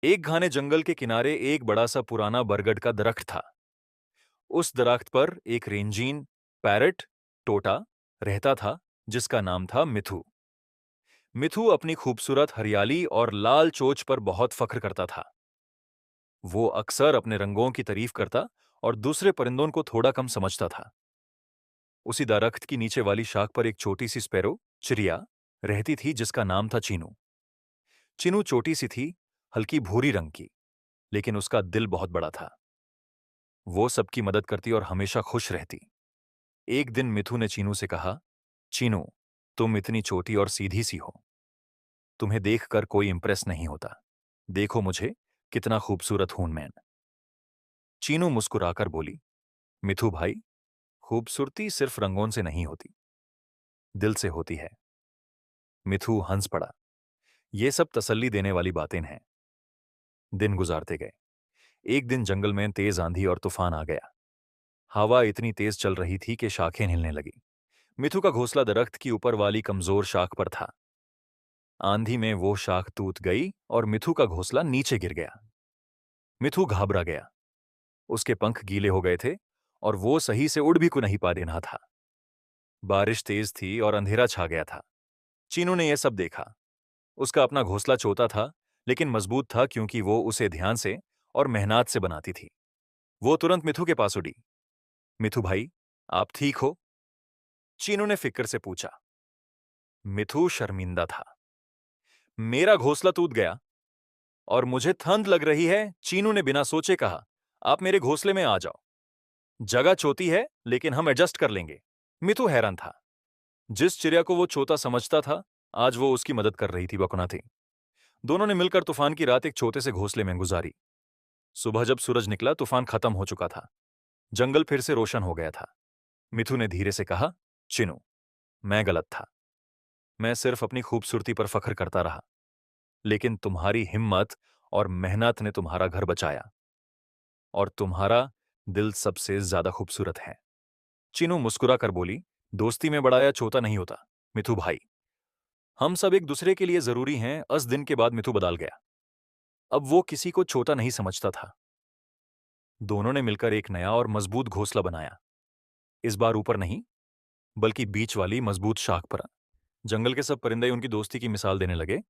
एक घने जंगल के किनारे एक बड़ा सा पुराना बरगद का दरख्त था। उस दरख्त पर एक रेंजीन पैरट टोटा रहता था, जिसका नाम था मिथु। मिथु अपनी खूबसूरत हरियाली और लाल चोंच पर बहुत फख्र करता था। वो अक्सर अपने रंगों की तारीफ करता और दूसरे परिंदों को थोड़ा कम समझता था। उसी दरख्त की नीचे वाली शाख पर एक छोटी सी स्पैरो चिड़िया रहती थी, जिसका नाम था चीनू। चीनू छोटी सी थी, हल्की भूरी रंग की, लेकिन उसका दिल बहुत बड़ा था। वो सबकी मदद करती और हमेशा खुश रहती। एक दिन मिथु ने चीनू से कहा, चीनू, तुम इतनी छोटी और सीधी सी हो, तुम्हें देखकर कोई इंप्रेस नहीं होता। देखो मुझे, कितना खूबसूरत हूं मैं। चीनू मुस्कुराकर बोली, मिथु भाई, खूबसूरती सिर्फ रंगों से नहीं होती, दिल से होती है। मिथु हंस पड़ा। ये सब तसल्ली देने वाली बातें हैं। दिन गुजारते गए। एक दिन जंगल में तेज आंधी और तूफान आ गया। हवा इतनी तेज चल रही थी कि शाखें हिलने लगी। मिथु का घोंसला दरख्त की ऊपर वाली कमजोर शाख पर था। आंधी में वो शाख टूट गई और मिथु का घोंसला नीचे गिर गया। मिथु घबरा गया। उसके पंख गीले हो गए थे और वो सही से उड़ भी को नहीं पा रहा था। बारिश तेज थी और अंधेरा छा गया था। चीनू ने यह सब देखा। उसका अपना घोंसला छोटा था, लेकिन मजबूत था, क्योंकि वो उसे ध्यान से और मेहनत से बनाती थी। वो तुरंत मिथु के पास उड़ी। मिथु भाई, आप ठीक हो? चीनू ने फिक्र से पूछा। मिथु शर्मिंदा था। मेरा घोंसला टूट गया और मुझे ठंड लग रही है, चीनू ने बिना सोचे कहा। आप मेरे घोंसले में आ जाओ। जगह छोटी है, लेकिन हम एडजस्ट कर लेंगे। मिथु हैरान था। जिस चिड़िया को वो छोटा समझता था, आज वो उसकी मदद कर रही थी, बकुना थी। दोनों ने मिलकर तूफान की रात एक छोटे से घोंसले में गुजारी। सुबह जब सूरज निकला, तूफान खत्म हो चुका था। जंगल फिर से रोशन हो गया था। मिथु ने धीरे से कहा, चिनू, मैं गलत था। मैं सिर्फ अपनी खूबसूरती पर फख्र करता रहा, लेकिन तुम्हारी हिम्मत और मेहनत ने तुम्हारा घर बचाया, और तुम्हारा दिल सबसे ज्यादा खूबसूरत है। चिनू मुस्कुरा कर बोली, दोस्ती में बड़ा या छोटा नहीं होता मिथु भाई। हम सब एक दूसरे के लिए जरूरी हैं। 10 दिन के बाद मिथु बदल गया। अब वो किसी को छोटा नहीं समझता था। दोनों ने मिलकर एक नया और मजबूत घोंसला बनाया। इस बार ऊपर नहीं, बल्कि बीच वाली मजबूत शाख पर। जंगल के सब परिंदे उनकी दोस्ती की मिसाल देने लगे।